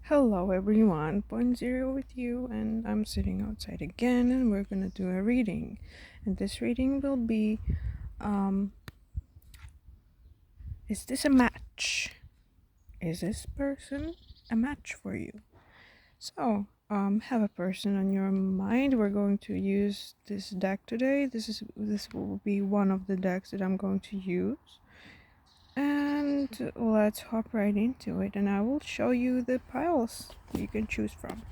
Hello everyone, Point Zero with you, and I'm sitting outside again, and we're gonna do a reading. And this reading will be, um, is this a match? Is this person a match for you? So, have a person on your mind. We're going to use this deck today. This will be one of the decks that I'm going to use. And let's hop right into it, and I will show you the piles you can choose from.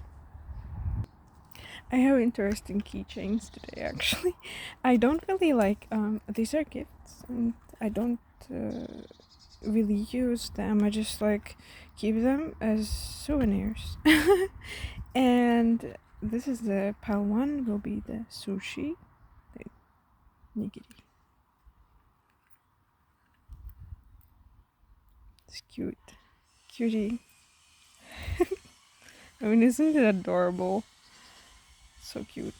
I have interesting keychains today, actually. I don't really like, these are gifts, and I don't really use them. I just keep them as souvenirs. And this is the pile one, will be the sushi, the nigiri. It's cute. Cutie. I mean, isn't it adorable? So cute.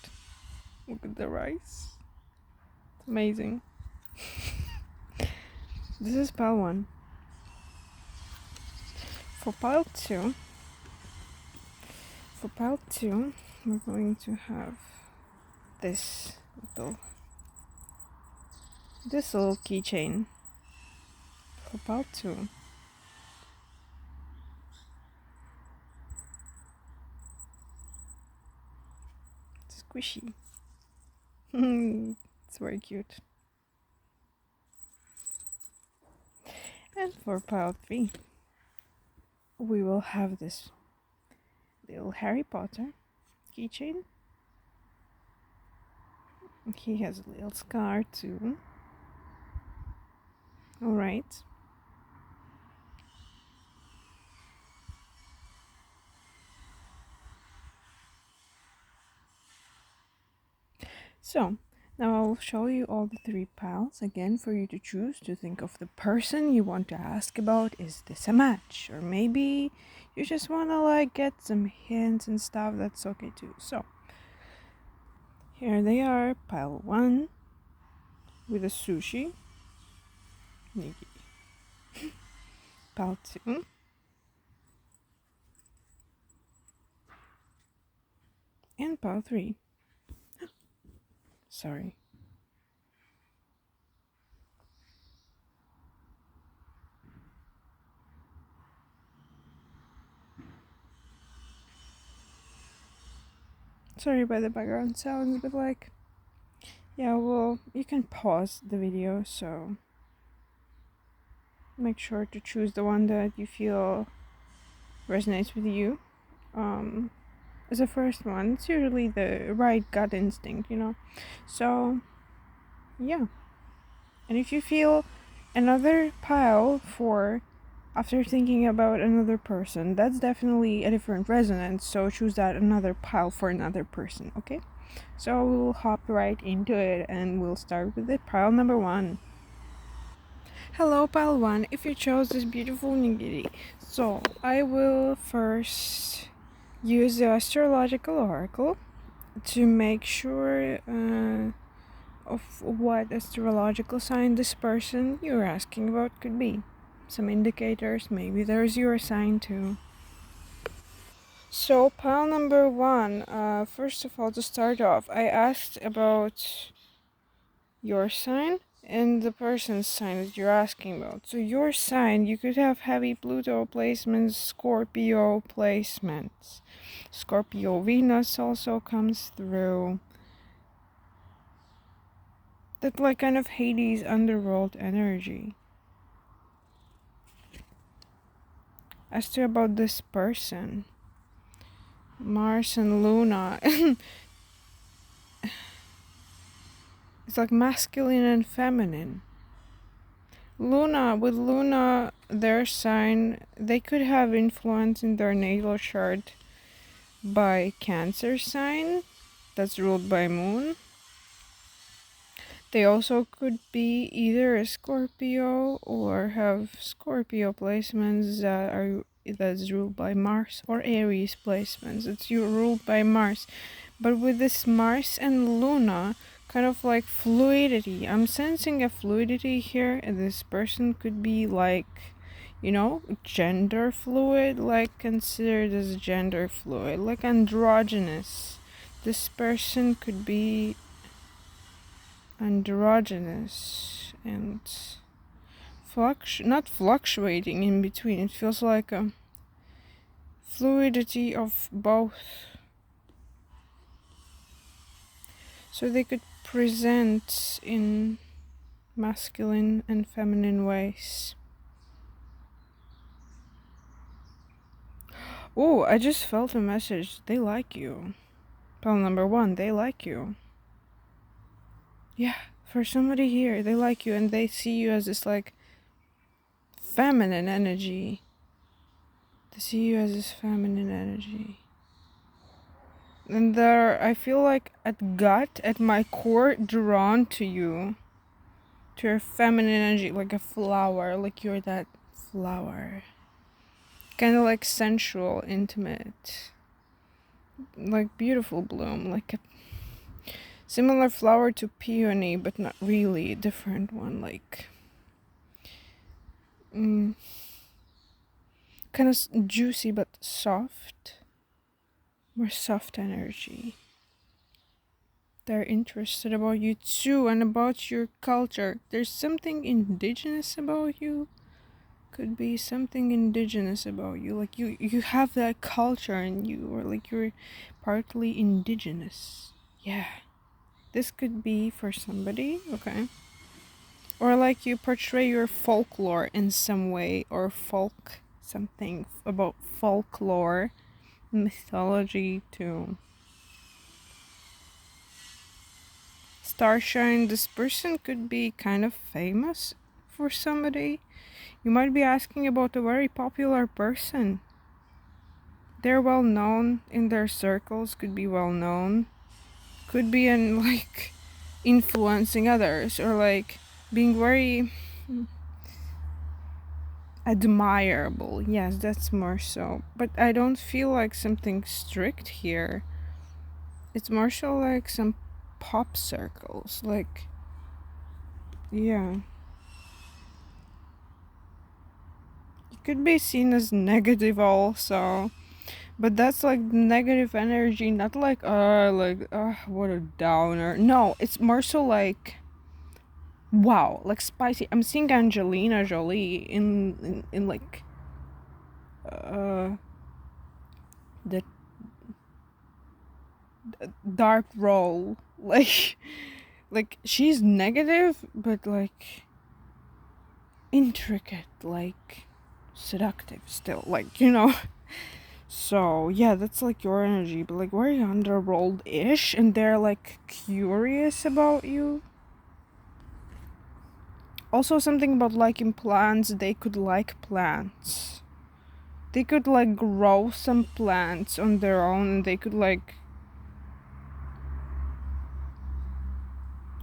Look at the rice. It's amazing. This is pile one. For pile two, we're going to have this little keychain. For pile two, it's squishy. It's very cute. And for pile three, we will have this little Harry Potter keychain. He has a little scar too. Alright. So, now I will show you all the three piles again for you to choose, to think of the person you want to ask about. Is this a match? Or maybe you just want to get some hints and stuff. That's okay too. So, here they are. Pile one with a sushi. Nigiri. Pile two. And pile three. Sorry. Sorry about the background sounds, but yeah, well, you can pause the video, so make sure to choose the one that you feel resonates with you. As a first one, it's usually the right gut instinct, So, yeah. And if you feel another pile for after thinking about another person, that's definitely a different resonance, so choose that another pile for another person, okay? So we'll hop right into it, and we'll start with the pile number one. Hello, pile one. If you chose this beautiful nigiri, so I will first use the astrological oracle to make sure of what astrological sign this person you're asking about could be. Some indicators, maybe there's your sign too. So, pile number one, first of all, to start off, I asked about your sign and the person's sign that you're asking about. So, your sign, you could have heavy Pluto placements, Scorpio placements. Scorpio Venus also comes through. That kind of Hades underworld energy. As to about this person, Mars and Luna, it's masculine and feminine. With Luna, their sign, they could have influence in their natal chart by Cancer sign, that's ruled by Moon. They also could be either a Scorpio or have Scorpio placements that's ruled by Mars, or Aries placements that's ruled by Mars. But with this Mars and Luna, kind of fluidity. I'm sensing a fluidity here, and this person could be you know, gender fluid, like considered as gender fluid, like androgynous. This person could be androgynous and not fluctuating in between. It feels like a fluidity of both. So they could present in masculine and feminine ways. Oh, I just felt a message. They like you. Pile number 1, they like you. Yeah, for somebody here, they like you and they see you as this like feminine energy. They see you as this feminine energy. And they're, I feel like at my core, drawn to you. To your feminine energy, like a flower, like you're that flower. Kind of like sensual, intimate. Like beautiful bloom, like a similar flower to peony, but not really, a different one, like kind of juicy but soft, more soft energy. They're interested about you too and about your culture. There's something indigenous about you. Could be something indigenous about you, like you have that culture in you, or like you're partly indigenous. Yeah, this could be for somebody. Okay. Or like you portray your folklore in some way, or something about folklore, mythology too. Starshine, this person could be kind of famous for somebody. You might be asking about a very popular person. They're well known in their circles, could be well known. Could be in like influencing others, or like being very admirable. Yes, that's more so. But I don't feel like something strict here. It's more so like some pop circles. Like, yeah. It could be seen as negative also. But that's like negative energy, not like, what a downer. No, it's more so like, wow, like spicy. I'm seeing Angelina Jolie in like, the dark role. Like she's negative, but like intricate, like seductive still, like, you know. So yeah, that's like your energy, but like very underworld ish, and they're like curious about you. Also something about liking plants. They could like plants. They could like grow some plants on their own, and they could like,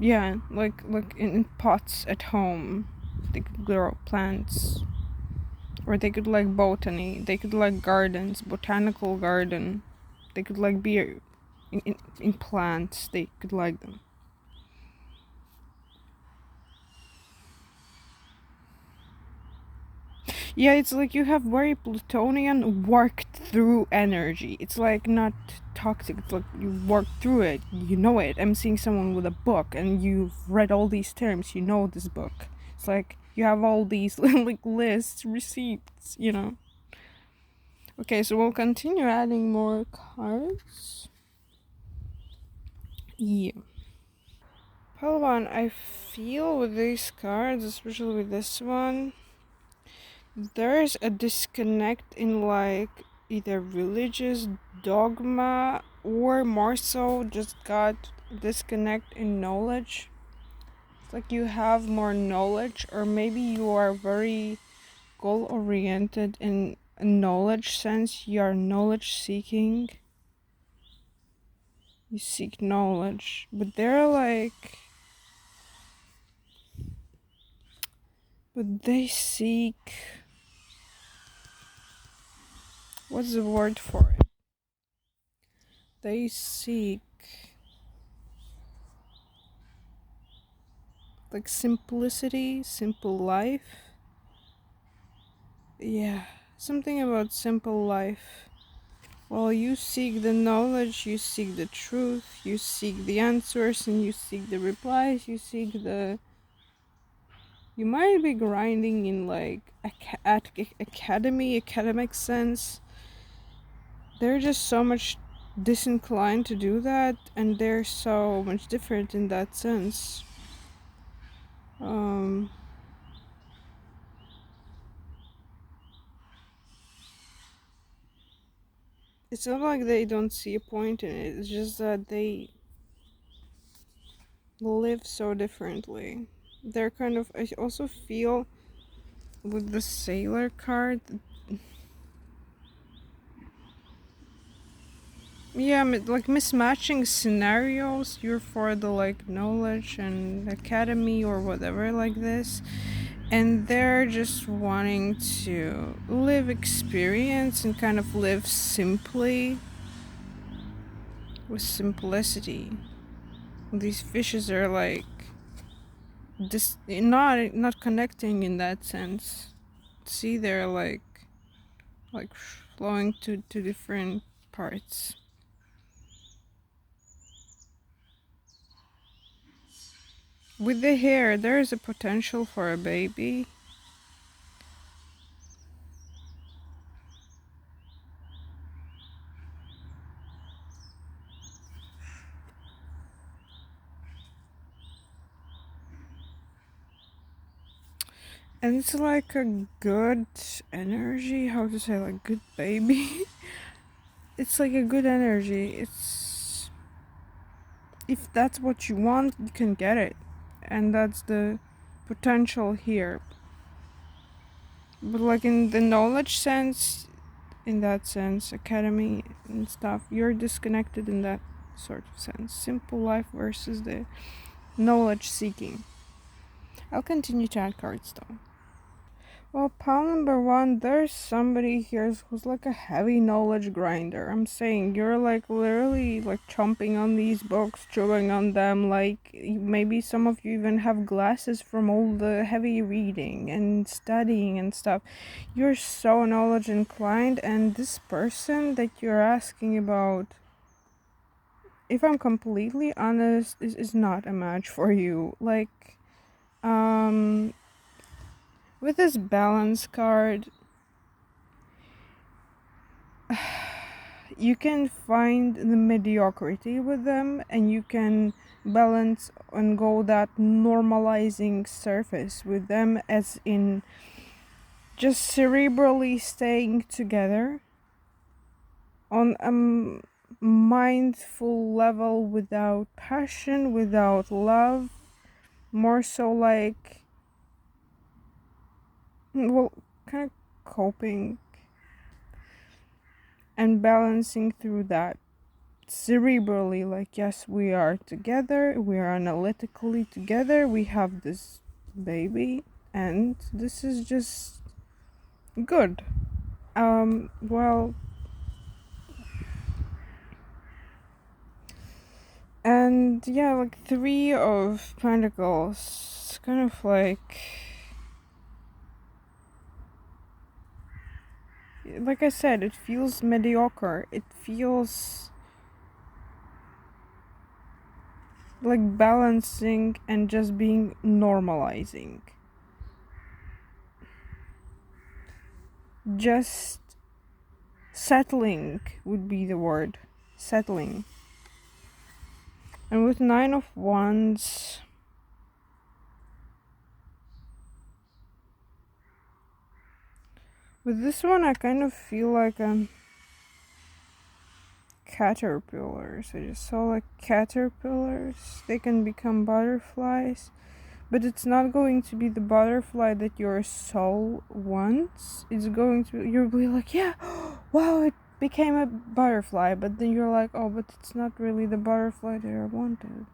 yeah, like in pots at home. They could grow plants. Or they could like botany. They could like gardens, botanical garden. They could like be in plants. They could like them. Yeah, it's like you have very Plutonian worked through energy. It's like not toxic. It's like you work through it. You know it. I'm seeing someone with a book and you've read all these terms. You know this book. It's like you have all these like lists, receipts, you know. Okay, so we'll continue adding more cards. Yeah. Palawan, I feel with these cards, especially with this one, there's a disconnect in like either religious dogma, or more so just got disconnect in knowledge. It's like you have more knowledge, or maybe you are very goal oriented in a knowledge sense. You are knowledge seeking. You seek knowledge, but they're like, but they seek, what's the word for it? They seek like simplicity, simple life. Yeah, something about simple life. While you seek the knowledge, you seek the truth, you seek the answers, and you seek the replies, you seek the. You might be grinding in like academic sense. They're just so much disinclined to do that, and they're so much different in that sense. Um, it's not like they don't see a point in it. It's just that they live so differently. They're kind of. I also feel with the sailor card. Yeah, like mismatching scenarios. You're for the like knowledge and academy or whatever like this, and they're just wanting to live experience and kind of live simply with simplicity. These fishes are like just not connecting in that sense. See, they're like flowing to different parts. With the hair, there is a potential for a baby. And it's like a good energy. How to say, like, good baby? It's like a good energy. It's. If that's what you want, you can get it. And that's the potential here. But, like, in the knowledge sense, in that sense, academy and stuff, you're disconnected in that sort of sense. Simple life versus the knowledge seeking. I'll continue to add cards though. Well, pile number one, there's somebody here who's like a heavy knowledge grinder. I'm saying you're like literally like chomping on these books, chewing on them. Like maybe some of you even have glasses from all the heavy reading and studying and stuff. You're so knowledge inclined, and this person that you're asking about, if I'm completely honest, is not a match for you. Like, with this balance card, you can find the mediocrity with them, and you can balance and go that normalizing surface with them, as in just cerebrally staying together on a mindful level without passion, without love, more so like, well, kind of coping and balancing through that cerebrally, like, yes, we are together, we are analytically together, we have this baby, and this is just good. Well, and yeah, like Three of Pentacles, it's kind of like I said, it feels mediocre. It feels like balancing and just being normalizing. Just settling would be the word. Settling. And with Nine of Wands, with this one, I kind of feel like caterpillars. I just saw like caterpillars. They can become butterflies, but it's not going to be the butterfly that your soul wants. It's going to, you'll be like, yeah, wow, it became a butterfly, but then you're like, oh, but it's not really the butterfly that I wanted.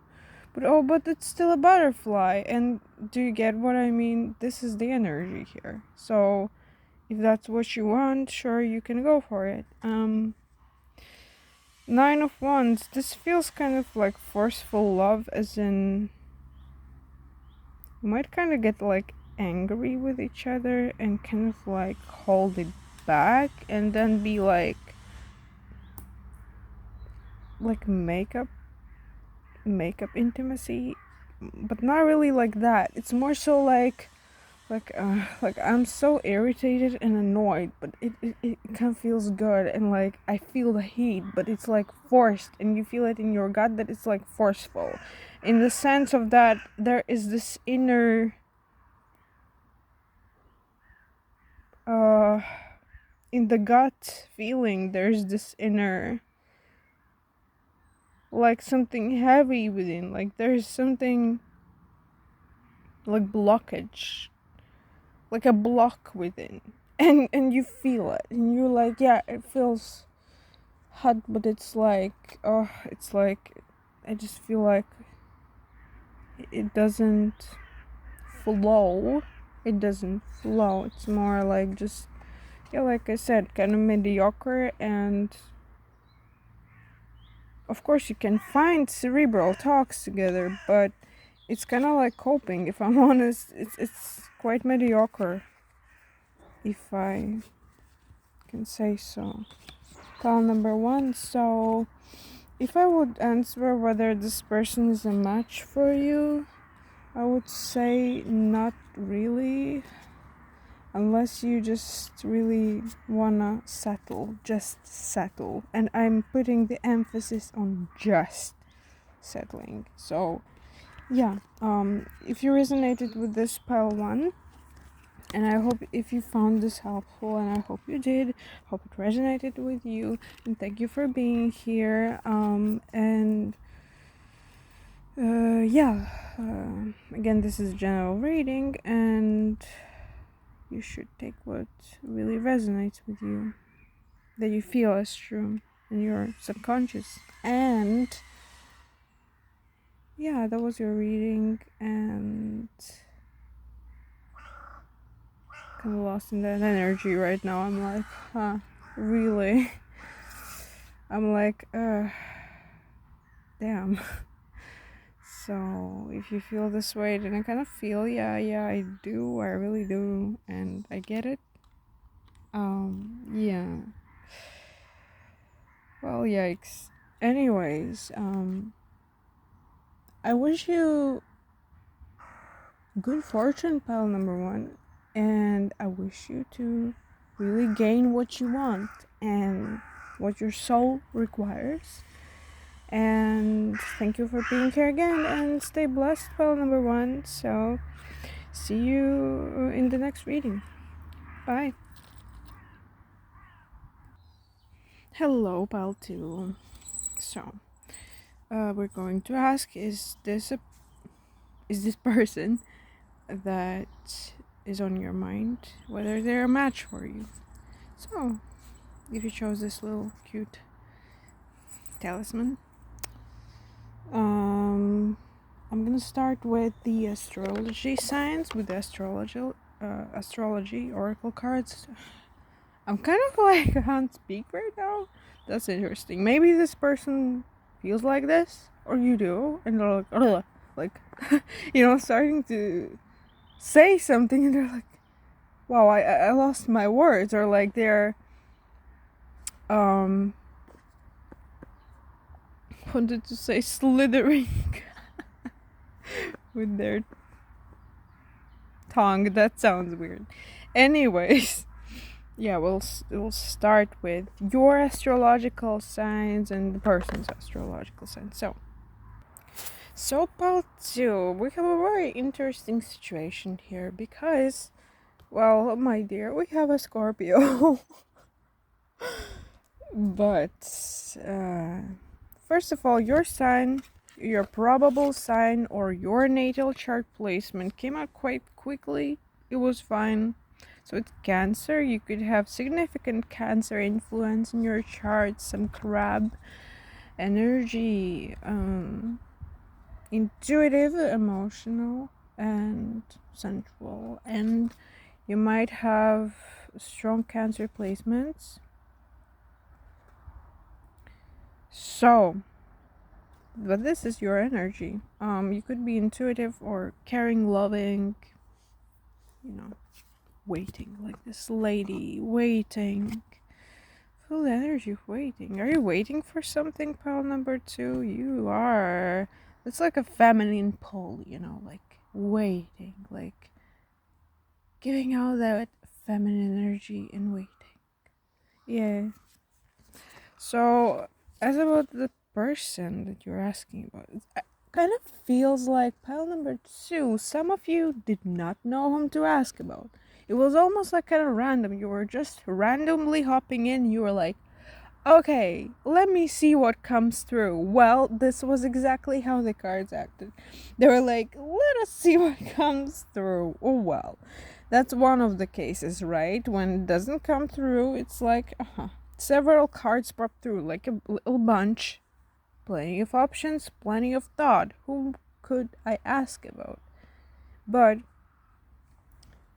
But oh, but it's still a butterfly. And do you get what I mean? This is the energy here. So if that's what you want, sure, you can go for it. Nine of Wands, this feels kind of like forceful love, as in you might kind of get like angry with each other and kind of like hold it back, and then be like makeup intimacy, but not really like that. It's more so like I'm so irritated and annoyed, but it kind of feels good, and like I feel the heat, but it's like forced, and you feel it in your gut that it's like forceful, in the sense of that there is this inner in the gut feeling, there's this inner, like something heavy within, like there's something like blockage, like a block within, and you feel it, and you're like, yeah, it feels hot, but it's like, oh, it's like, I just feel like it doesn't flow. It's more like just, yeah, like I said, kind of mediocre. And of course you can find cerebral talks together, but it's kind of like coping, if I'm honest. It's quite mediocre, if I can say so. Call number one. So if I would answer whether this person is a match for you, I would say not really, unless you just really wanna just settle. And I'm putting the emphasis on just settling. So yeah, if you resonated with this pile one, and I hope if you found this helpful, and I hope you did, hope it resonated with you, and thank you for being here. And yeah, again, this is general reading, and you should take what really resonates with you, that you feel is true in your subconscious. And yeah, that was your reading, and kind of lost in that energy right now. I'm like, huh, really? I'm like, damn. So if you feel this way, then I kind of feel, yeah, I do, I really do, and I get it. Yeah. Well, yikes. Anyways, I wish you good fortune, pal number one, and I wish you to really gain what you want and what your soul requires. And thank you for being here again, and stay blessed, pal number one. So see you in the next reading. Bye. Hello, pal two. So we're going to ask, is this person that is on your mind, whether they're a match for you? So if you chose this little cute talisman, I'm gonna start with the astrology signs, with the astrology oracle cards. I'm kind of like I can't speak right now. That's interesting. Maybe this person feels like this, or you do, and they're like, ugh, like, starting to say something, and they're like, wow, I lost my words, or like they're wanted to say slithering with their tongue. That sounds weird. Anyways, yeah, we'll start with your astrological signs and the person's astrological signs. So part two, we have a very interesting situation here because, well, my dear, we have a Scorpio. But first of all, your sign, your probable sign, or your natal chart placement came out quite quickly. It was fine. So it's Cancer. You could have significant Cancer influence in your chart, some crab energy, intuitive, emotional, and sensual. And you might have strong Cancer placements. So, but this is your energy. You could be intuitive or caring, loving, you know, waiting, like this lady waiting. Full energy waiting. Are you waiting for something, pile number two? You are. It's like a feminine pull, like waiting, like giving out that feminine energy and waiting. Yeah. So, as about the person that you're asking about, it kind of feels like pile number two. Some of you did not know whom to ask about. It was almost like kind of random. You were just randomly hopping in. You were like, okay, let me see what comes through. Well, this was exactly how the cards acted. They were like, let us see what comes through. Oh, well, that's one of the cases, right? When it doesn't come through, it's like, several cards pop through, like a little bunch. Plenty of options, plenty of thought. Who could I ask about? But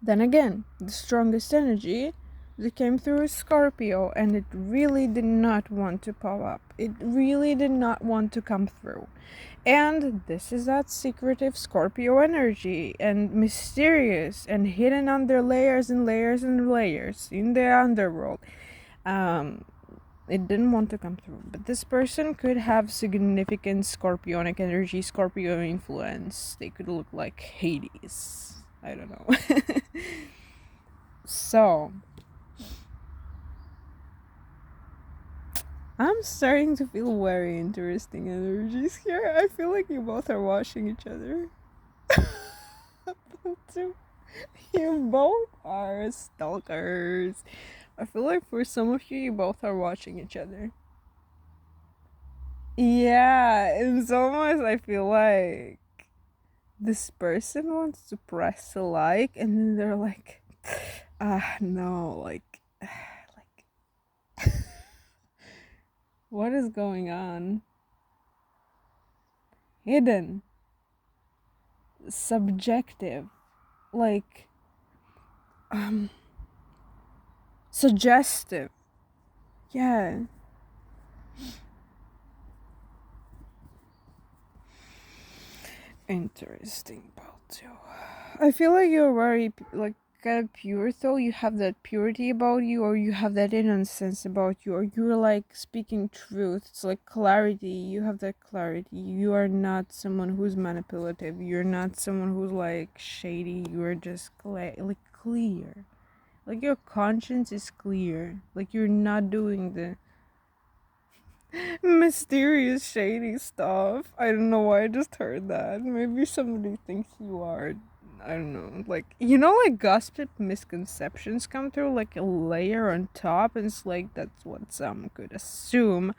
then again, the strongest energy that came through is Scorpio, and it really did not want to pop up. It really did not want to come through. And this is that secretive Scorpio energy, and mysterious and hidden under layers and layers and layers in the underworld. It didn't want to come through. But this person could have significant Scorpionic energy, Scorpio influence. They could look like Hades. I don't know. So, I'm starting to feel very interesting energies here. I feel like you both are watching each other. You both are stalkers. I feel like for some of you, you both are watching each other. Yeah, it's almost, I feel like this person wants to press a like, and then they're like, no, like, what is going on? Hidden, subjective, like, suggestive. Yeah. Interesting, Balto. I feel like you're very, like, kind of pure, though. You have that purity about you, or you have that innocence about you, or you're like speaking truth. It's like clarity. You have that clarity. You are not someone who's manipulative. You're not someone who's like shady. You're just like clear. Like your conscience is clear. Like you're not doing the mysterious shady stuff. I don't know why I just heard that. Maybe somebody thinks you are. I don't know. Like, like gossip misconceptions come through like a layer on top, and it's like that's what some could assume,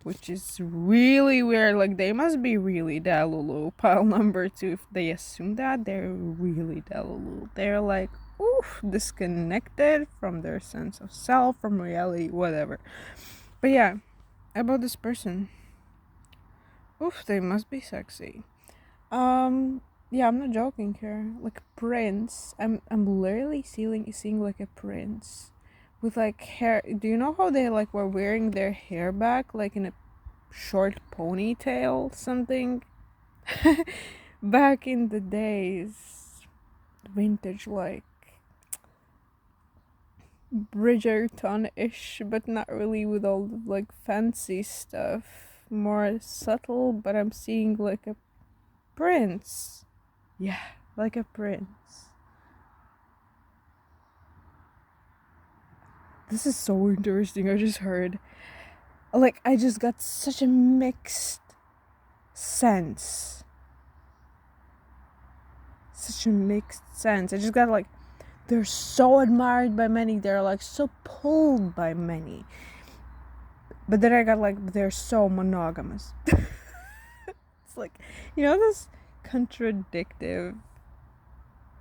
which is really weird. Like, they must be really Delulu. Pile number two. If they assume that, they're really Delulu. They're like, oof, disconnected from their sense of self, from reality, whatever. But yeah, about this person. Oof, they must be sexy. Yeah, I'm not joking here. Like a prince. I'm literally seeing like a prince with like hair. Do you know how they like were wearing their hair back like in a short ponytail something? Back in the days, vintage, like Bridgerton-ish, but not really with all the like fancy stuff. More subtle, but I'm seeing like a prince. Yeah, like a prince. This is so interesting. I just heard. Like, I just got such a mixed sense. Such a mixed sense. I just got like, they're so admired by many. They're like so pulled by many. But then I got like, they're so monogamous. It's like, this contradictive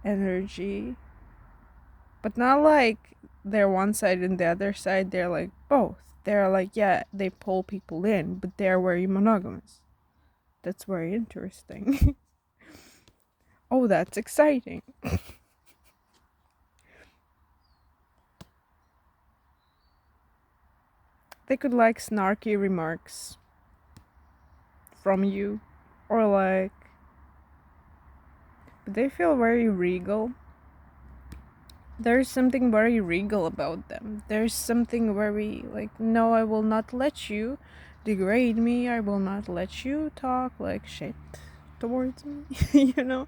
energy. But not like they're one side and the other side. They're like both. They're like, yeah, they pull people in, but they're very monogamous. That's very interesting. Oh, that's exciting. They could like snarky remarks from you, or like, they feel very regal. There's something very regal about them. There's something very like, no, I will not let you degrade me. I will not let you talk like shit towards me. You know?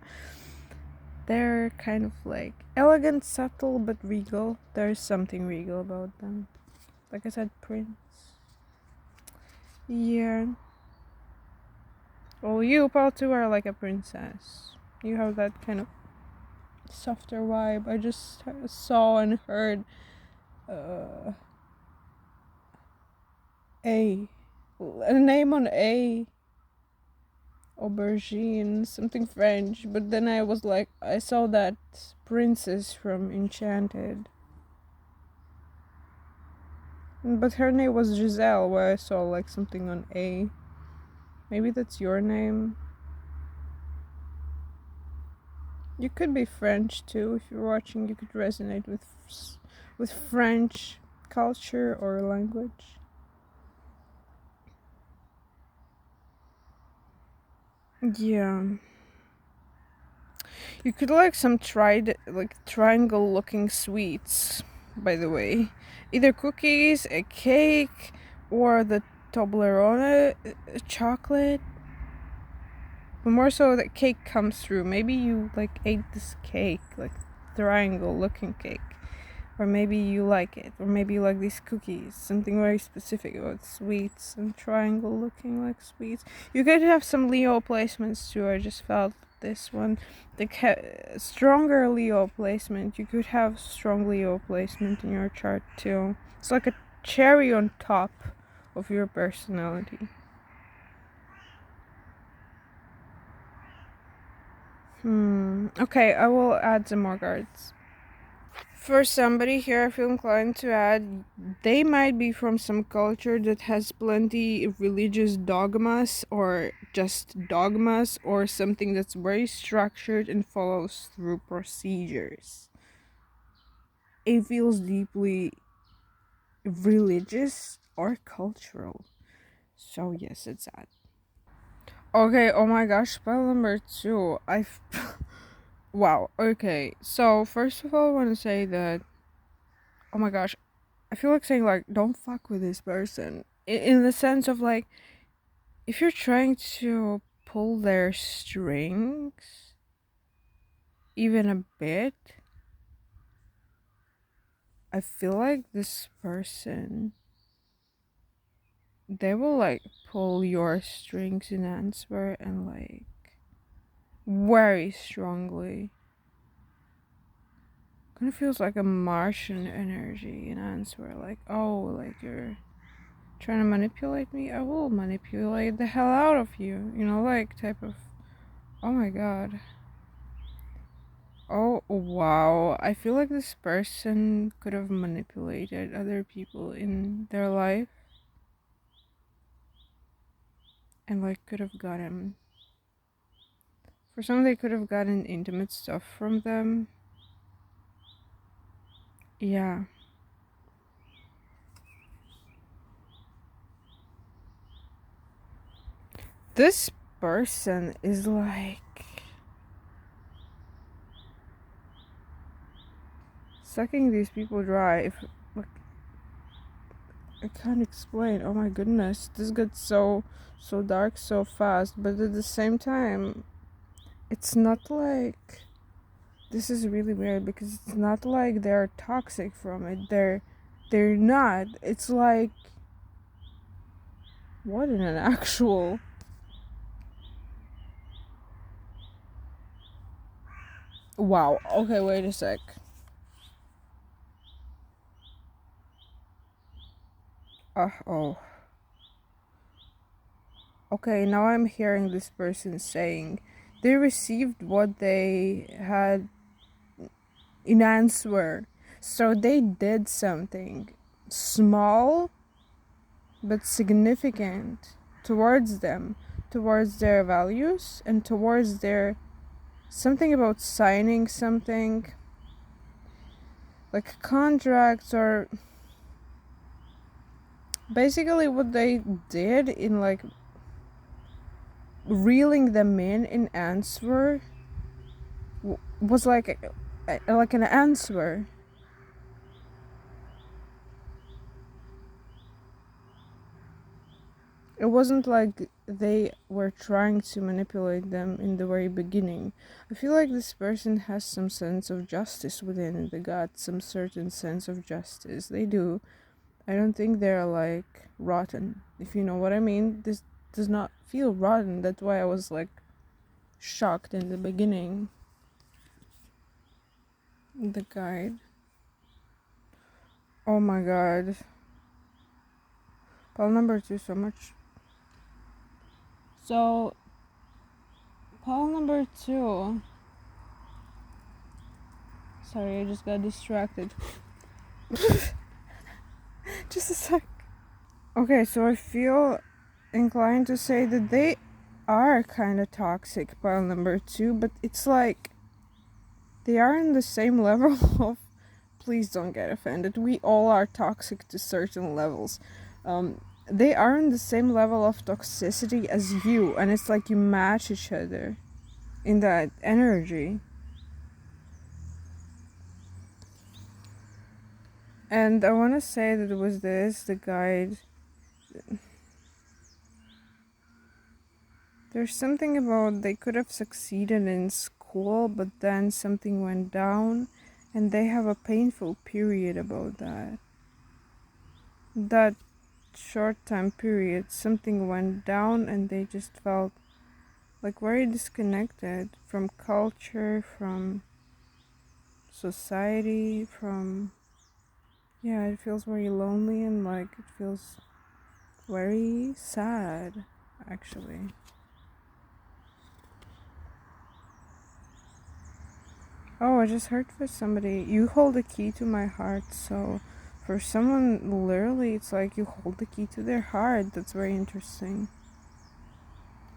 They're kind of like elegant, subtle, but regal. There's something regal about them. Like I said, Prince. Yeah. Well, you, Paltu, are like a princess. You have that kind of softer vibe. I just saw and heard uh, a name on A, aubergine, something French. But then I was like, I saw that princess from Enchanted. But her name was Giselle, where I saw like something on A. Maybe that's your name. You could be French too. If you're watching, you could resonate with French culture or language. Yeah. You could like some triangle looking sweets, by the way. Either cookies, a cake, or the Toblerone chocolate. But more so that cake comes through. Maybe you like ate this cake, like triangle looking cake. Or maybe you like it. Or maybe you like these cookies. Something very specific about sweets and triangle looking like sweets. You could have some Leo placements too. I just felt this one. The stronger Leo placement. You could have strong Leo placement in your chart too. It's like a cherry on top of your personality. Okay, I will add some more cards. For somebody here, I feel inclined to add, they might be from some culture that has plenty of religious dogmas or just dogmas or something that's very structured and follows through procedures. It feels deeply religious or cultural. So yes, it's that. Okay, oh my gosh, spell number 2. Wow, okay. So first of all, I want to say that, oh my gosh, I feel like saying like don't fuck with this person in the sense of like if you're trying to pull their strings even a bit, I feel like this person, they will like pull your strings in answer and like very strongly. Kind of feels like a Martian energy in answer, like oh, like you're trying to manipulate me, I will manipulate the hell out of you, you know, like type of, oh my god. Oh wow, I feel like this person could have manipulated other people in their life and like could have gotten, for some they could have gotten intimate stuff from them. Yeah. This person is like sucking these people dry. If like, I can't explain. Oh my goodness, this got so dark so fast. But at the same time, it's not like, this is really weird because it's not like they're toxic from it. They're not. It's like, what in an actual, wow. Okay, wait a sec. Oh. Okay, now I'm hearing this person saying they received what they had in answer. So they did something small but significant towards them, towards their values, and towards their something about signing something like contracts, or basically what they did in like reeling them in answer was like an answer. It wasn't like they were trying to manipulate them in the very beginning. I feel like this person has some sense of justice within the gut, some certain sense of justice. They do. I don't think they're like rotten, if you know what I mean. This does not feel rotten. That's why I was like shocked in the beginning. The guide. Oh my god. Pile number 2 so much. So pile number 2. Sorry, I just got distracted. Just a sec. Okay, so I feel inclined to say that they are kind of toxic, pile number 2, but it's like they are in the same level of, please don't get offended, we all are toxic to certain levels. They are in the same level of toxicity as you, and it's like you match each other in that energy. And I want to say that with this, the guide, there's something about they could have succeeded in school, but then something went down, and they have a painful period about that. That short time period, something went down, and they just felt like very disconnected from culture, from society, from, yeah, it feels very lonely, and like it feels very sad, actually. Oh, I just heard for somebody, you hold the key to my heart. So for someone, literally, it's like you hold the key to their heart. That's very interesting.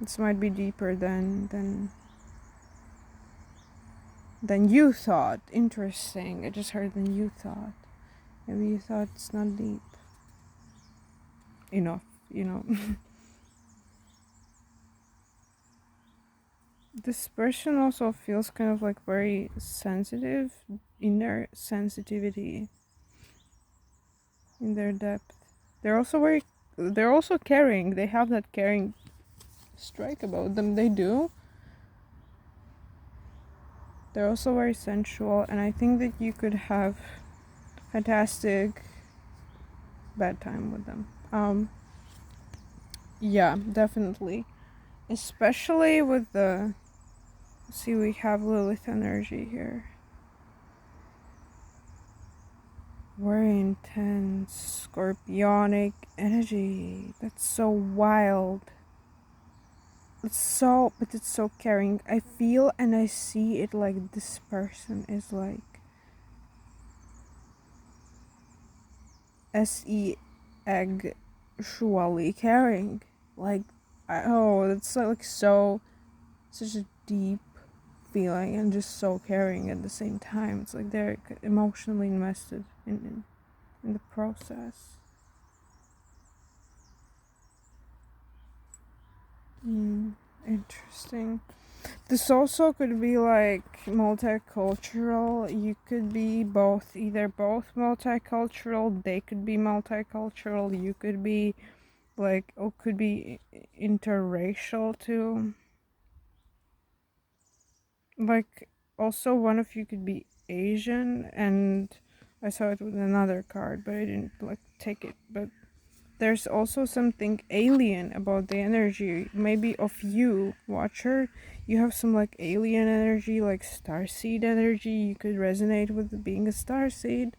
This might be deeper than you thought. Interesting. I just heard than you thought. Maybe you thought it's not deep enough, you know. This person also feels kind of like very sensitive, inner sensitivity in their depth. They're also caring. They have that caring strike about them. They do. They're also very sensual, and I think that you could have fantastic bad time with them. Yeah, definitely. Especially with the, see, we have Lilith energy here. Very intense, scorpionic energy. That's so wild. But it's so caring. I feel and I see it like this person is like actually caring. Like, oh, it's like so, such a deep feeling and just so caring at the same time. It's like they're emotionally invested in the process. Interesting. This also could be like multicultural. You could be both, either both multicultural, they could be multicultural, you could be like, or could be interracial too. Like, also one of you could be Asian, and I saw it with another card, but I didn't like take it. But there's also something alien about the energy, maybe of you, watcher. You have some like alien energy, like starseed energy. You could resonate with being a starseed.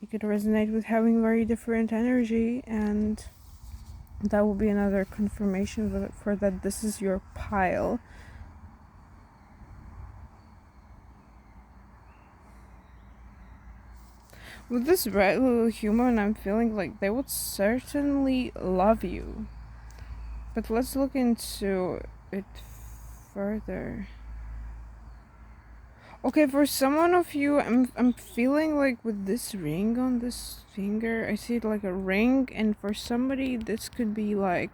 You could resonate with having very different energy, and that will be another confirmation for that this is your pile. With this red little human, I'm feeling like they would certainly love you. But let's look into it further. Okay, for someone of you, I'm feeling like with this ring on this finger, I see it like a ring, and for somebody, this could be like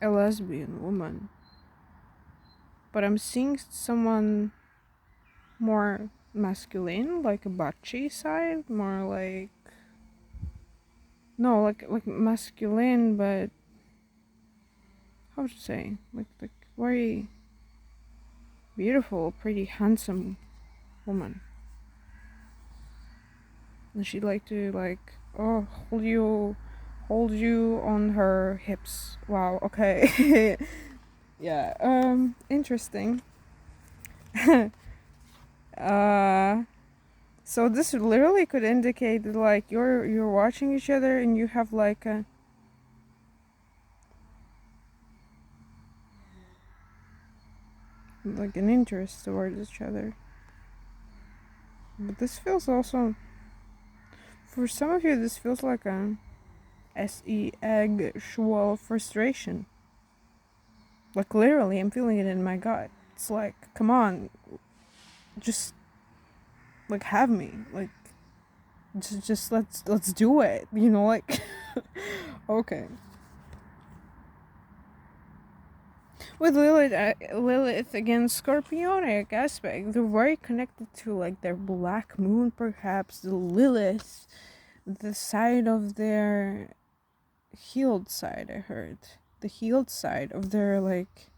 a lesbian woman. But I'm seeing someone more masculine, like a butchy side, more like no, like masculine, but how to say, like very beautiful, pretty handsome woman. And she'd like to like hold you on her hips. Wow, okay. Yeah, interesting. uh so this literally could indicate that like you're watching each other and you have like an interest towards each other. But this feels also, for some of you, this feels like a sexual frustration. Like literally, I'm feeling it in my gut. It's like, come on, just like have me, like just let's do it. You know, like okay. With Lilith again, Scorpionic aspect. They're very connected to like their black moon, perhaps the Lilith, the side of their healed side. I heard the healed side of their like,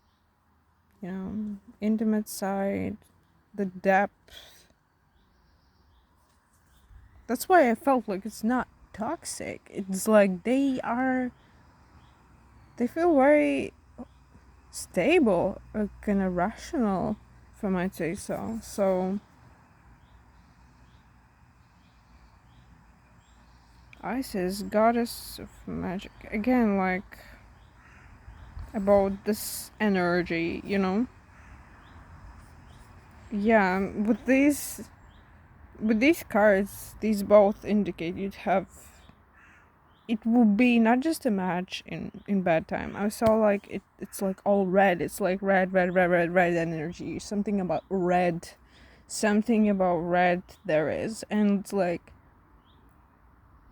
intimate side, the depth. That's why I felt like it's not toxic. It's like they feel very stable, kind of rational, if I might say so. So Isis, goddess of magic, again, like about this energy, Yeah, with these cards, these both indicate you'd have. It would be not just a match in bad time. I saw like it's like all red. It's like red energy. Something about red there is, and it's like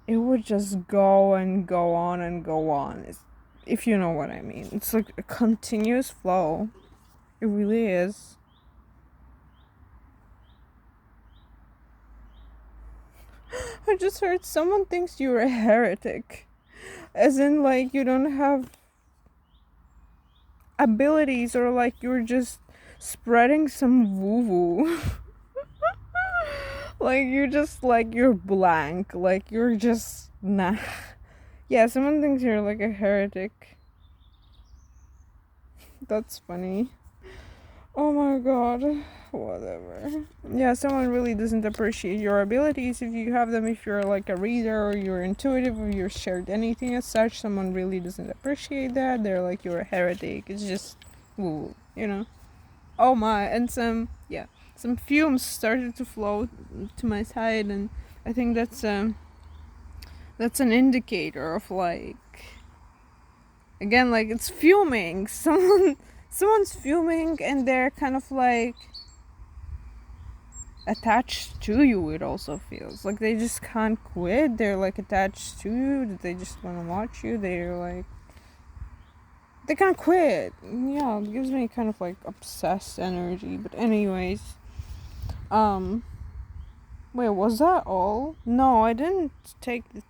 it would just go and go on and go on. If you know what I mean. It's like a continuous flow. It really is. I just heard someone thinks you're a heretic. As in, like, you don't have abilities, or like you're just spreading some woo woo. Like, you're blank. Like, you're just. Nah. Yeah, someone thinks you're like a heretic. That's funny. Oh my god. Whatever. Yeah, someone really doesn't appreciate your abilities if you have them. If you're like a reader or you're intuitive or you're shared anything as such, someone really doesn't appreciate that. They're like, you're a heretic. It's just, woo. Oh my, and some fumes started to flow to my side, and I think that's an indicator of like, again, like it's fuming. Someone's fuming, and they're kind of like attached to you. It also feels like they just can't quit. They're like attached to you. They just want to watch you. They're like, they can't quit. Yeah, it gives me kind of like obsessed energy. But anyways, wait, was that all? No, I didn't take the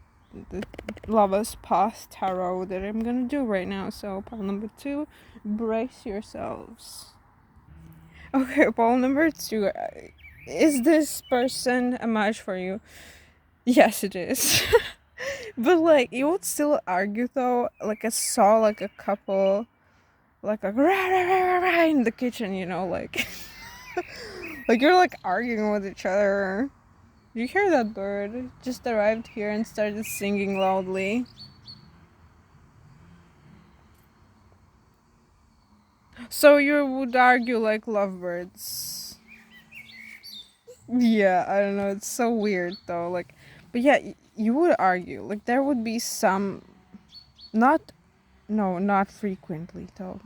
Lover's Path tarot that I'm gonna do right now. So pile number 2, brace yourselves. Okay, pile number 2. Is this person a match for you? Yes, it is. But like, you would still argue though. Like, I saw like a couple, like a rah, rah, rah, rah, rah in the kitchen. Like, like you're like arguing with each other. You hear that bird? Just arrived here and started singing loudly. So you would argue like lovebirds. Yeah, I don't know. It's so weird though. Like, but yeah, you would argue. Like, there would be some, not, no, not frequently though.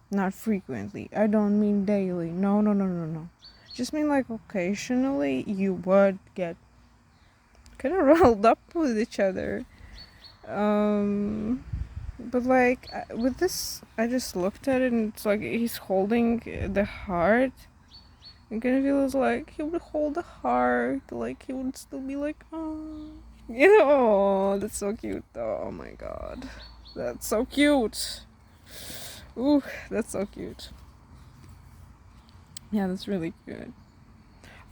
Not frequently. I don't mean daily. No, no, no, no, no. Just mean like occasionally you would get kind of riled up with each other. But like with this, I just looked at it and it's like he's holding the heart, It kind of feels like he would hold the heart, like he would still be like, oh, you know, oh, that's so cute. Oh my god, that's so cute. Ooh, that's so cute. Yeah, that's really good.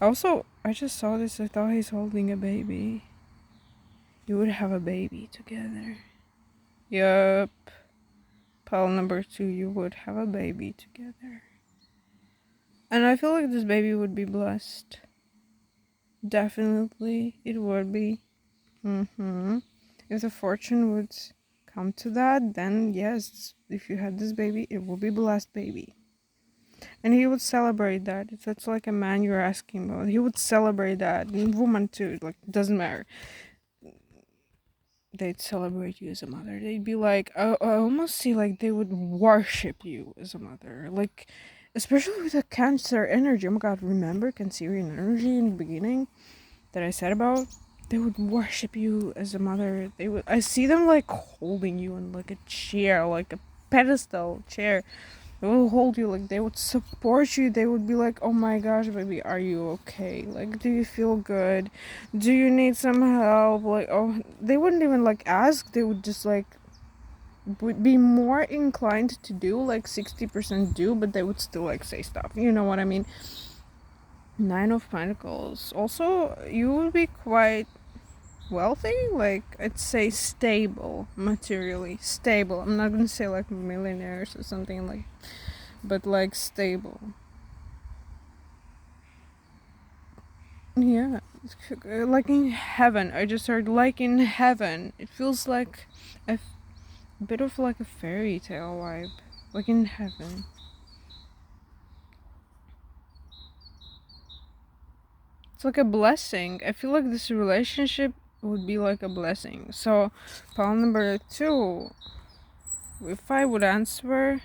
Also, I just saw this. I thought he's holding a baby. You would have a baby together. Yup. Pile number 2, you would have a baby together. And I feel like this baby would be blessed. Definitely, it would be. If the fortune would come to that, then yes, if you had this baby, it will be blessed baby. And he would celebrate that. If that's like a man you're asking about, he would celebrate that. And woman too, like, doesn't matter. They'd celebrate you as a mother. They'd be like, I almost see like they would worship you as a mother. Like, especially with the Cancer energy. Oh my god, remember Cancerian energy in the beginning that I said about? They would worship you as a mother. They would. I see them like holding you in like a chair, like a pedestal chair. They will hold you, like they would support you. They would be like, "Oh my gosh, baby, are you okay? Like, do you feel good? Do you need some help?" Like, oh, they wouldn't even like ask. They would just like would be more inclined to do like 60% do, but they would still like say stuff. You know what I mean? Nine of Pentacles. Also, you would be quite wealthy, like I'd say stable, materially stable. I'm not gonna say like millionaires or something like, but like stable. Yeah, like in heaven. I just heard like in heaven. It feels like a bit of like a fairy tale vibe, like in heaven. It's like a blessing. I feel like this relationship would be like a blessing. So, pile number 2, if I would answer,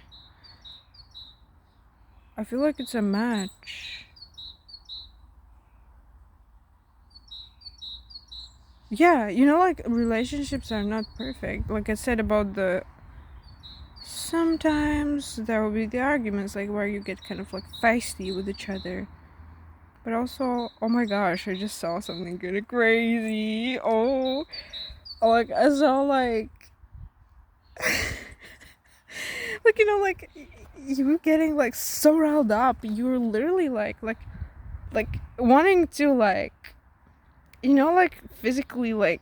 I feel like it's a match. Yeah, you know, like relationships are not perfect. Like I said about the, sometimes there will be the arguments like where you get kind of like feisty with each other. But also, oh my gosh, I just saw something kind of crazy. Oh, like I saw like like, you know, like you getting like so riled up. You're literally like wanting to like, you know, like physically like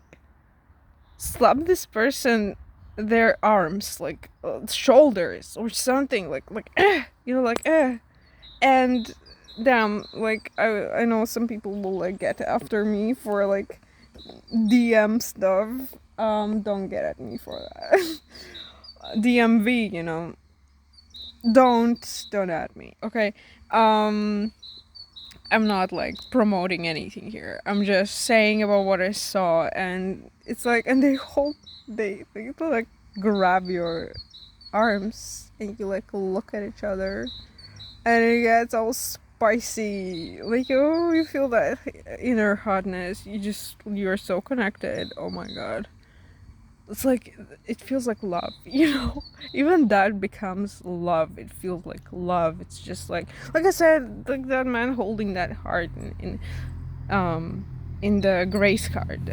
slap this person their arms, like shoulders or something, like you know, like and damn, like I know some people will like get after me for like DM stuff. Don't get at me for that. DMV, you know, don't at me, okay? um I'm not like promoting anything here. I'm just saying about what I saw, and it's like, and they like grab your arms, and you like look at each other, and it gets all spicy. Like, oh, you feel that inner hotness. You're so connected. Oh my god. It's like, it feels like love, you know? Even that becomes love. It feels like love. It's just like I said, like that man holding that heart um in the grace card.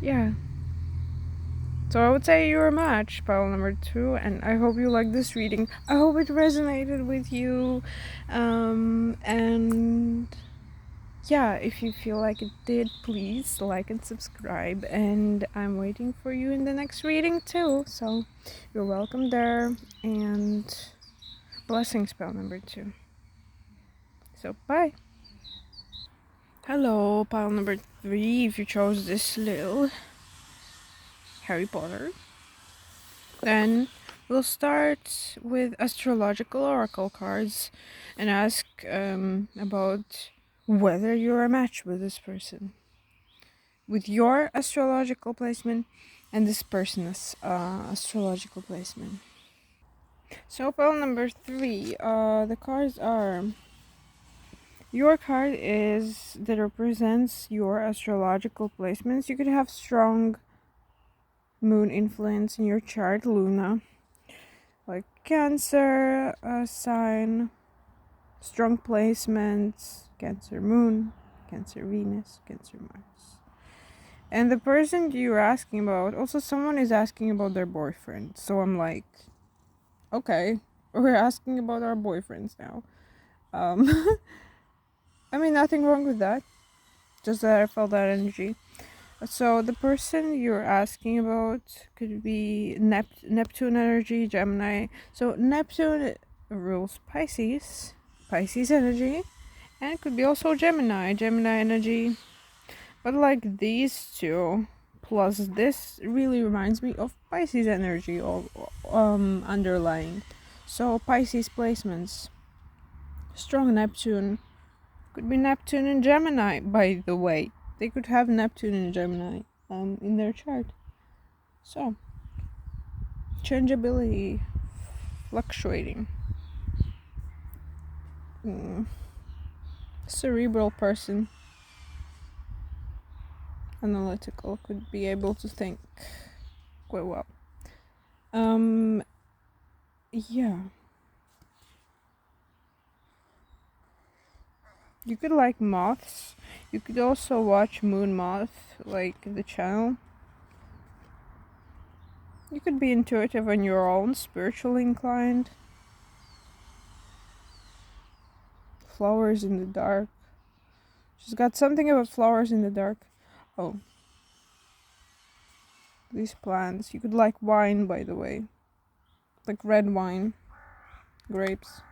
Yeah. So I would say you're a match, pile number 2, and I hope you like this reading. I hope it resonated with you. And yeah, if you feel like it did, please like and subscribe, and I'm waiting for you in the next reading too, so you're welcome there. And blessings, pile number 2. So bye. Hello, pile number 3, if you chose this little Harry Potter. Then we'll start with astrological oracle cards and ask about whether you're a match with this person, with your astrological placement and this person's astrological placement. So pile number 3, the cards are, your card is that represents your astrological placements. You could have strong moon influence in your chart, Luna, like Cancer sign, Strong placements, Cancer Moon, Cancer Venus, Cancer Mars. And the person you're asking about, also someone is asking about their boyfriend. So I'm like, okay, we're asking about our boyfriends now. Um, I mean, nothing wrong with that. Just that I felt that energy. So the person you're asking about could be Neptune energy, Gemini. So Neptune rules Pisces energy, and it could be also Gemini energy. But like these two plus this really reminds me of Pisces energy or underlying. So Pisces placements, strong Neptune, could be Neptune and Gemini, by the way. They could have Neptune and Gemini in their chart. So, changeability, fluctuating. Cerebral person, analytical, could be able to think quite well. Yeah. You could like moths. You could also watch Moon Moth, like the channel. You could be intuitive on your own, spiritually inclined. Flowers in the dark. She's got something about flowers in the dark. Oh. These plants. You could like wine, by the way. Like red wine. Grapes.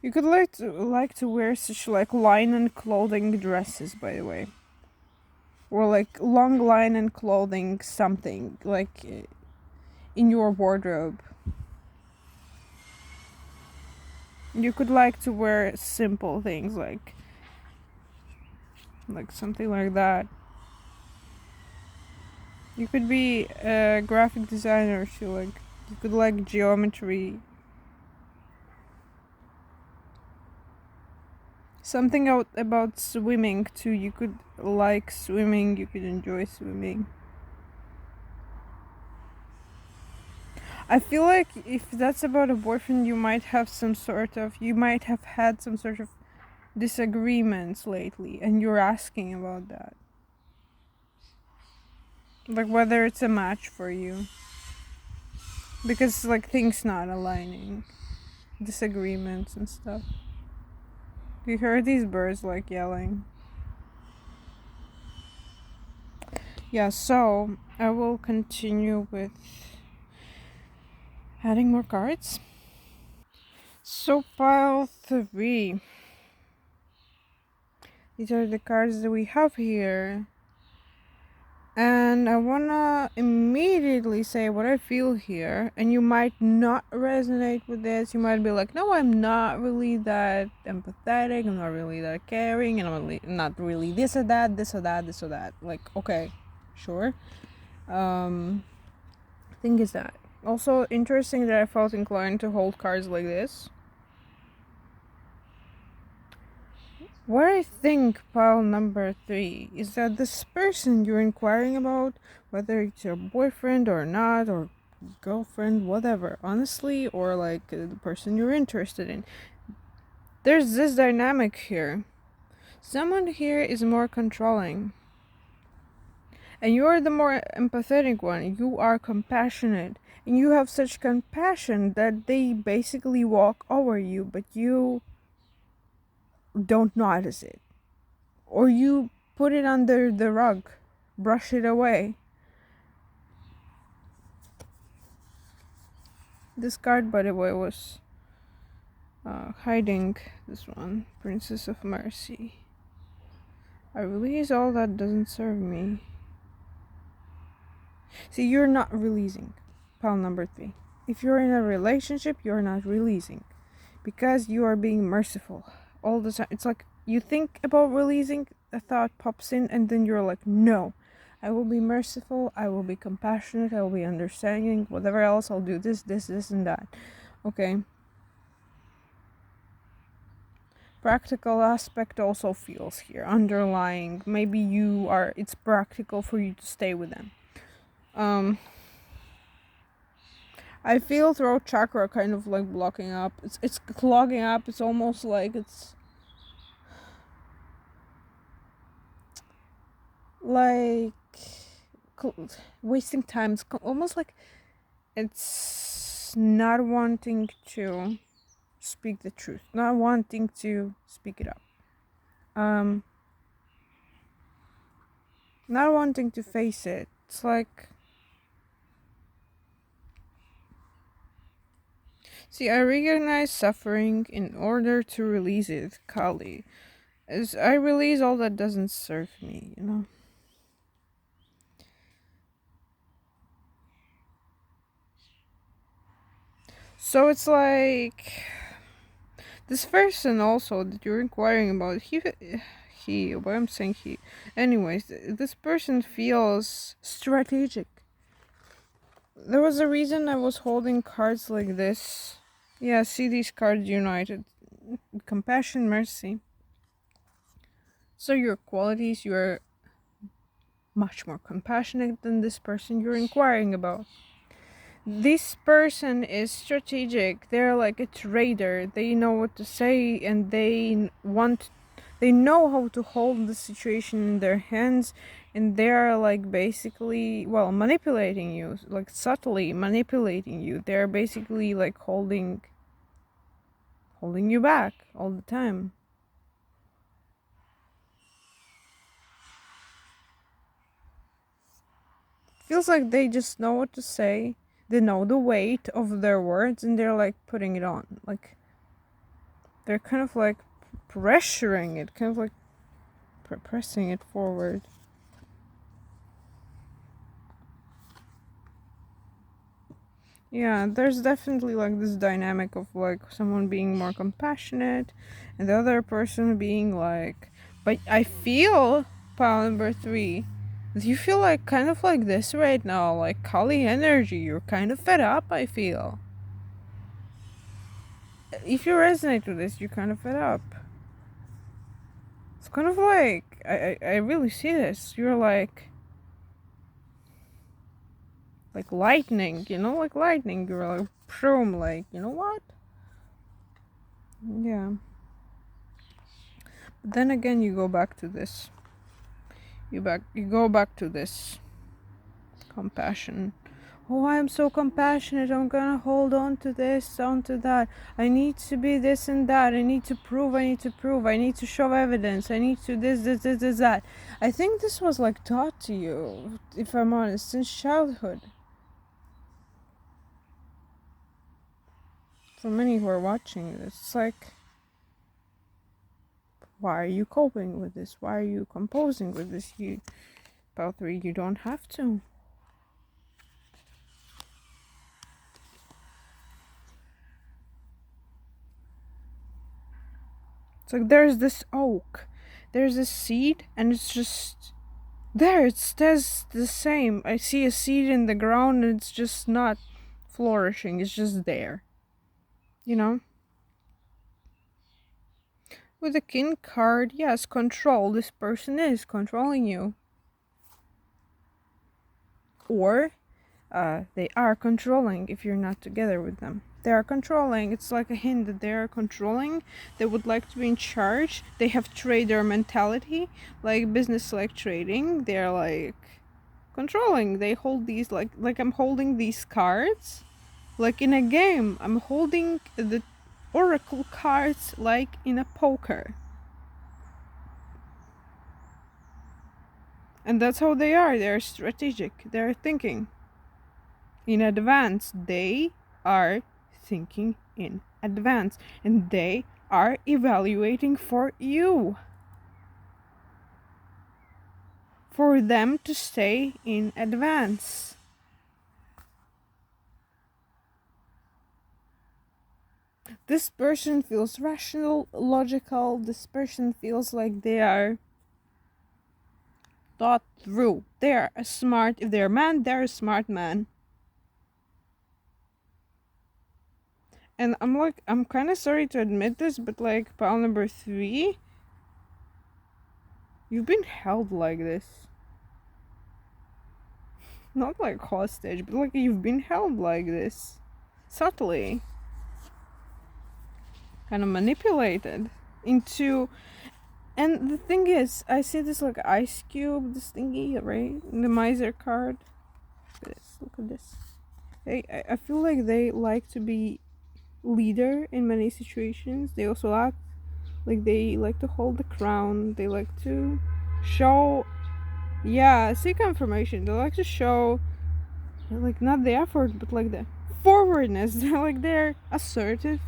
You could like to wear such like linen clothing dresses, by the way. Or like long linen clothing something. Like in your wardrobe. You could like to wear simple things like something like that. You could be a graphic designer too, like you could like geometry. Something out about swimming too. You could like swimming, you could enjoy swimming. I feel like if that's about a boyfriend, you might have had some sort of disagreements lately, and you're asking about that. Like whether it's a match for you. Because like things not aligning. Disagreements and stuff. You heard these birds like yelling. Yeah, so I will continue with adding more cards. So pile 3. These are the cards that we have here. And I wanna immediately say what I feel here. And you might not resonate with this. You might be like, no, I'm not really that empathetic. I'm not really that caring. And I'm not really this or that, this or that, this or that. Like, okay, sure. Thing is that. Also interesting that I felt inclined to hold cards like this. What I think, pile number 3, is that this person you're inquiring about, whether it's your boyfriend or not, or girlfriend, whatever, honestly, or like the person you're interested in, there's this dynamic here. Someone here is more controlling. And you're the more empathetic one. You are compassionate. And you have such compassion that they basically walk over you, but you don't notice it. Or you put it under the rug, brush it away. This card, by the way, was hiding this one, Princess of Mercy. I release all that doesn't serve me. See, you're not releasing. Pile number 3. If you're in a relationship, you're not releasing. Because you are being merciful all the time. It's like you think about releasing, a thought pops in, and then you're like, no, I will be merciful, I will be compassionate, I will be understanding, whatever else, I'll do this, and that. Okay. Practical aspect also feels here, underlying. Maybe it's practical for you to stay with them. I feel throat chakra kind of like blocking up. It's clogging up. It's almost like it's like wasting time. It's almost like it's not wanting to speak the truth, not wanting to speak it up. Not wanting to face it. It's like, see, I recognize suffering in order to release it, Kali. As I release all that doesn't serve me, you know? So it's like this person also that you're inquiring about, what I'm saying he. Anyways, this person feels strategic. There was a reason I was holding cards like this. Yeah, see these cards united. Compassion, mercy. So your qualities, you're much more compassionate than this person you're inquiring about. This person is strategic. They're like a trader. They know what to say and they know how to hold the situation in their hands, and they're like basically, well, manipulating you, like subtly manipulating you. They're basically like holding you back all the time. Feels like they just know what to say. They know the weight of their words and they're like putting it on. Like they're kind of like pressuring it, kind of like pressing it forward. Yeah, there's definitely like this dynamic of like someone being more compassionate and the other person being like, but I feel, pile number 3, that you feel like kind of like this right now, like Kali energy. You're kind of fed up, I feel. If you resonate with this, you're kind of fed up. It's kind of like, I really see this. You're like lightning, you know, like lightning. You're like, boom, like, you know what? Yeah. But then again, you go back to this. You go back to this compassion. Oh, I'm so compassionate. I'm gonna hold on to this, on to that. I need to be this and that. I need to prove. I need to prove. I need to show evidence. I need to this, that. I think this was like taught to you, if I'm honest, since childhood. For many who are watching this, it's like, why are you coping with this? Why are you composing with this? You, about 3, you don't have to. It's like there's this oak, there's a seed, and it's just there. It stays the same. I see a seed in the ground, and it's just not flourishing. It's just there. You know? With the king card, yes, control. This person is controlling you. Or they are controlling if you're not together with them. They are controlling. It's like a hint that they are controlling. They would like to be in charge. They have trader mentality, like business, like trading. They're like controlling. They hold these like I'm holding these cards, like in a game. I'm holding the oracle cards like in a poker. And that's how they are. They're strategic. They're thinking in advance. They are thinking in advance, and they are evaluating for you, for them to stay in advance. This person feels rational, logical. This person feels like they are thought through. They are a smart, if they're a man, they're a smart man. And I'm kind of sorry to admit this, but like pile number 3, you've been held like this. Not like hostage, but like you've been held like this. subtly kind of manipulated into. And the thing is, I see this like ice cube, this thingy, right? The miser card. Look at this. I feel like they like to be leader in many situations. They also act like they like to hold the crown. They like to show, yeah, see confirmation. They like to show, like, not the effort, but like the forwardness. They're like, they're assertive.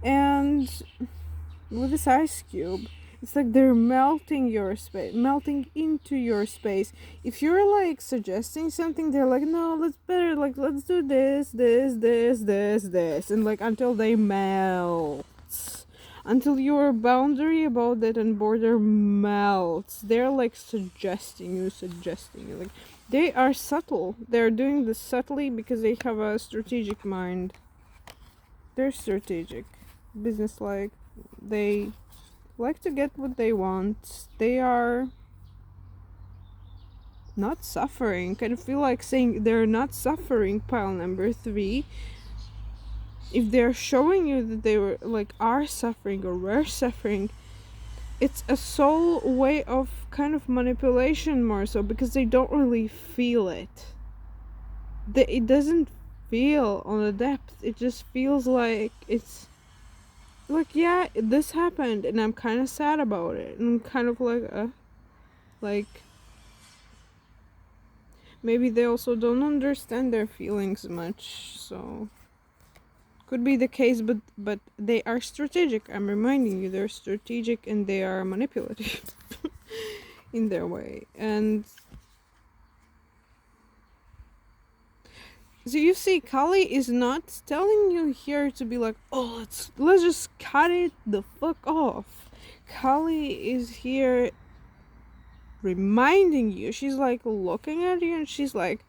And with this ice cube, it's like they're melting your space, melting into your space. If you're like suggesting something, they're like, no, let's do this, and like until they melt, until your boundary about that and border melts. They're like suggesting you, like they are subtle. They're doing this subtly because they have a strategic mind. They're strategic, business-like. They like to get what they want. They are not suffering. I feel like saying they're not suffering, pile number 3. If they're showing you that they were like are suffering or were suffering, it's a sole way of kind of manipulation, more so because they don't really feel it. It doesn't feel on the depth. It just feels like it's like, yeah, this happened and I'm kind of sad about it, and I'm kind of like maybe they also don't understand their feelings much, so could be the case. But they are strategic. I'm reminding you, they're strategic and they are manipulative in their way. And so you see, Kali is not telling you here to be like, oh, let's just cut it the fuck off. Kali is here reminding you. She's like looking at you and she's like,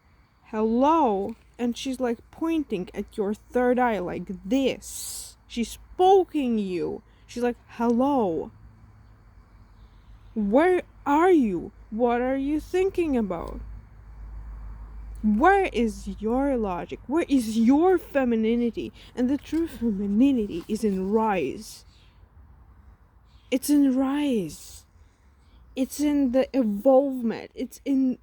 hello, and she's like pointing at your third eye like this. She's poking you. She's like, hello, where are you? What are you thinking about? Where is your logic? Where is your femininity? And the true femininity is in rise. It's in rise. It's in the evolvement. It's in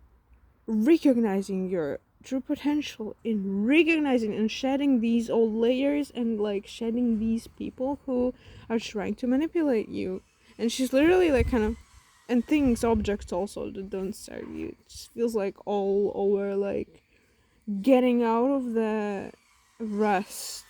recognizing your true potential, in recognizing and shedding these old layers, and like shedding these people who are trying to manipulate you. And she's literally like kind of, and things, objects also that don't serve you. It just feels like all over, like getting out of the rusty.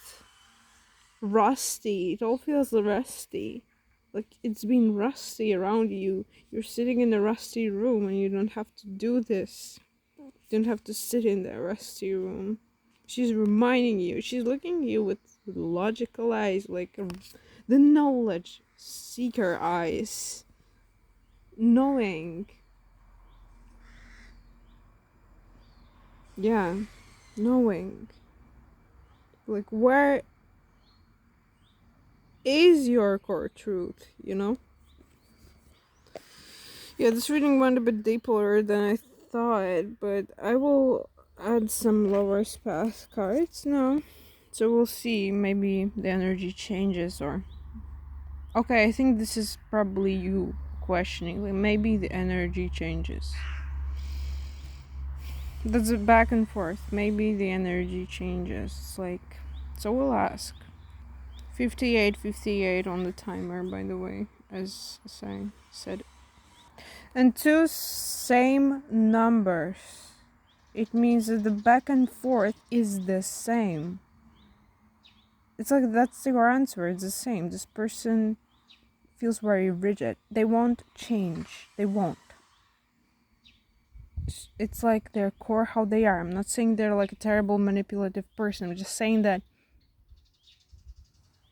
It all feels rusty, like it's been rusty around you. You're sitting in a rusty room and you don't have to do this. You don't have to sit in that rusty room. She's reminding you. She's looking at you with logical eyes, like the knowledge seeker eyes. Knowing. Yeah. Knowing. Like, where is your core truth, you know? Yeah, this reading went a bit deeper than I thought, but I will add some lower path cards now. So we'll see, maybe the energy changes, or... Okay, I think this is probably you questioning, like maybe the energy changes. That's a back and forth. Maybe the energy changes. It's like, so we'll ask. 58 on the timer, by the way, as I said. And 2 same numbers. It means that the back and forth is the same. It's like that's your answer. It's the same. This person feels very rigid. They won't change. They won't. It's like their core, how they are. I'm not saying they're like a terrible manipulative person. I'm just saying that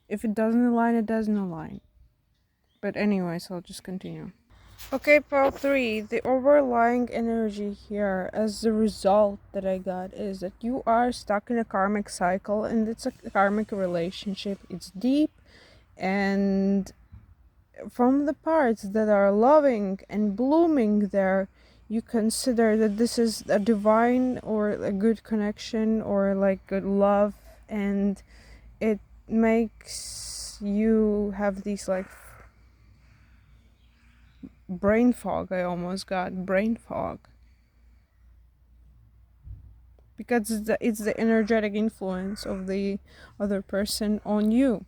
if it doesn't align, it doesn't align. But anyways, I'll just continue. Okay, pile 3, the overlying energy here as the result that I got is that you are stuck in a karmic cycle, and it's a karmic relationship. It's deep, and from the parts that are loving and blooming there, you consider that this is a divine or a good connection or like good love and it makes you have these like brain fog. I almost got brain fog because it's the energetic influence of the other person on you,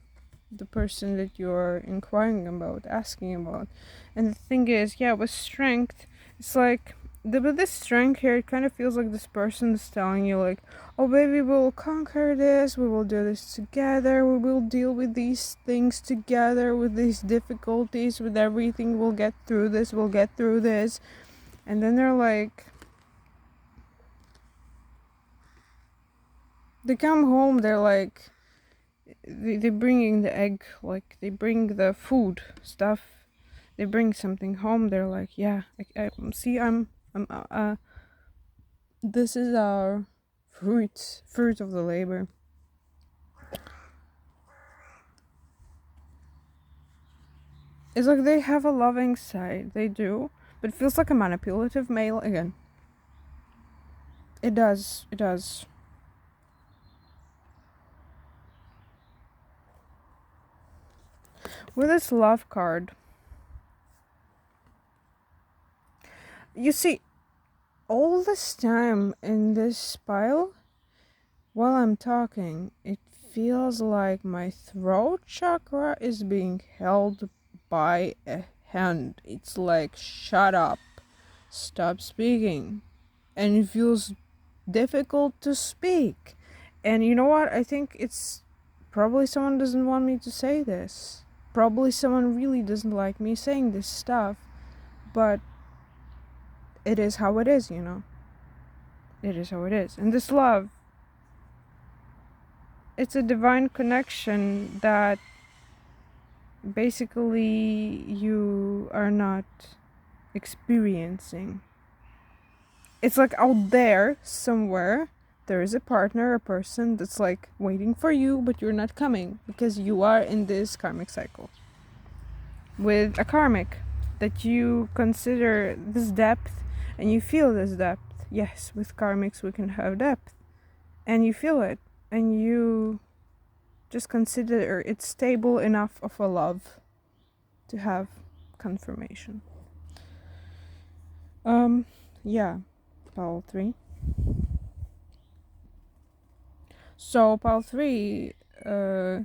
the person that you're inquiring about, asking about. And the thing is, yeah, with strength, it's like with this strength here, it kind of feels like this person is telling you, like, oh, baby, we'll conquer this, we will do this together, we will deal with these things together, with these difficulties, with everything, we'll get through this, we'll get through this. And then they're like, they come home, they're like, they bringing the egg, like they bring the food stuff, they bring something home, they're like, yeah, I see, I'm this is our fruit of the labor. It's like they have a loving side, they do, but it feels like a manipulative male again. It does. With this love card, you see, all this time in this pile, while I'm talking, it feels like my throat chakra is being held by a hand. It's like, shut up, stop speaking. And it feels difficult to speak. And you know what? I think it's probably someone doesn't want me to say this. Probably someone really doesn't like me saying this stuff. But it is how it is, you know? It is how it is. And this love, it's a divine connection that basically you are not experiencing. It's like out there somewhere there is a partner, a person that's like waiting for you, but you're not coming because you are in this karmic cycle with a karmic that you consider this depth and you feel this depth. Yes, with karmics we can have depth, and you feel it, and you just consider it stable enough of a love to have confirmation. Yeah, pile 3. So pile 3, the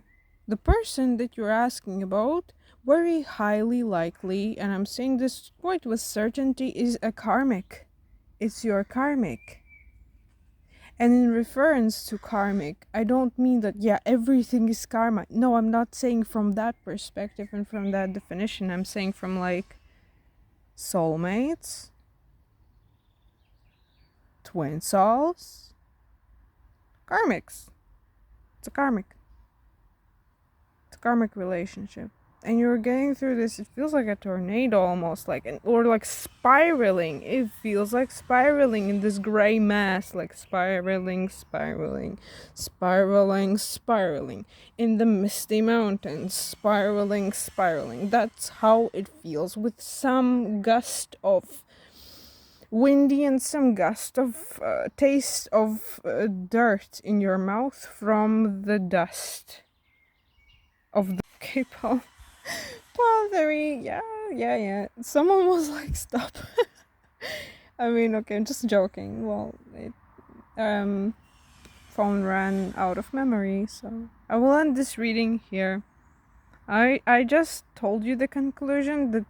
person that you're asking about, very highly likely, and I'm saying this quite with certainty, is a karmic. It's your karmic. And in reference to karmic, I don't mean that, yeah, everything is karma. No, I'm not saying from that perspective and from that definition. I'm saying from like soulmates, twin souls, karmics. It's a karmic. It's a karmic relationship. And you're getting through this, it feels like a tornado almost, like, or like spiraling. It feels like spiraling in this gray mass, like spiraling in the misty mountains, spiraling. That's how it feels, with some gust of windy and some gust of taste of dirt in your mouth from the dust of the K-pop. Well, very, yeah. Someone was like, stop. I mean, okay, I'm just joking. Well, phone ran out of memory, so I will end this reading here. I just told you the conclusion that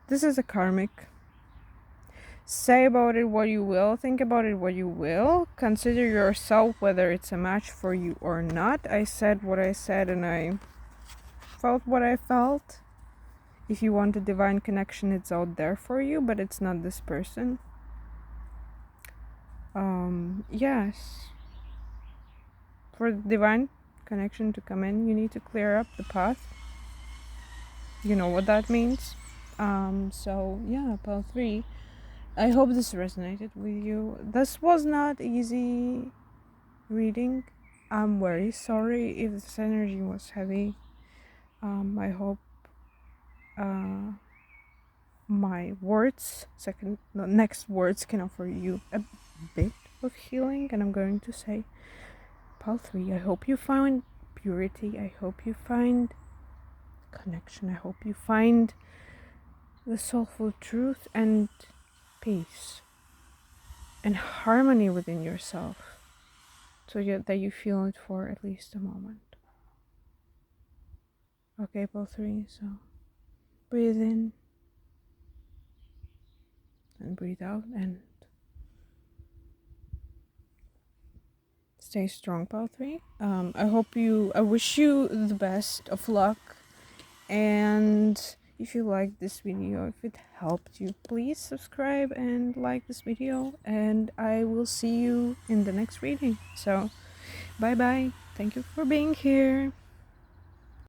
this is a karmic. Say about it what you will, think about it what you will, consider yourself whether it's a match for you or not. I said what I said and I felt what I felt. If you want a divine connection, it's out there for you, but it's not this person. Yes. For the divine connection to come in, you need to clear up the path. You know what that means. So yeah, pile 3. I hope this resonated with you. This was not easy reading. I'm very sorry if this energy was heavy. I hope my next words can offer you a bit of healing, and I'm going to say pile 3. I hope you find purity. I hope you find connection. I hope you find the soulful truth and peace and harmony within yourself, so that you feel it for at least a moment. Okay, pile 3. So breathe in and breathe out, and stay strong, pile 3. I wish you the best of luck, and if you like this video, if it helped you, please subscribe and like this video, and I will see you in the next reading. So bye bye, thank you for being here.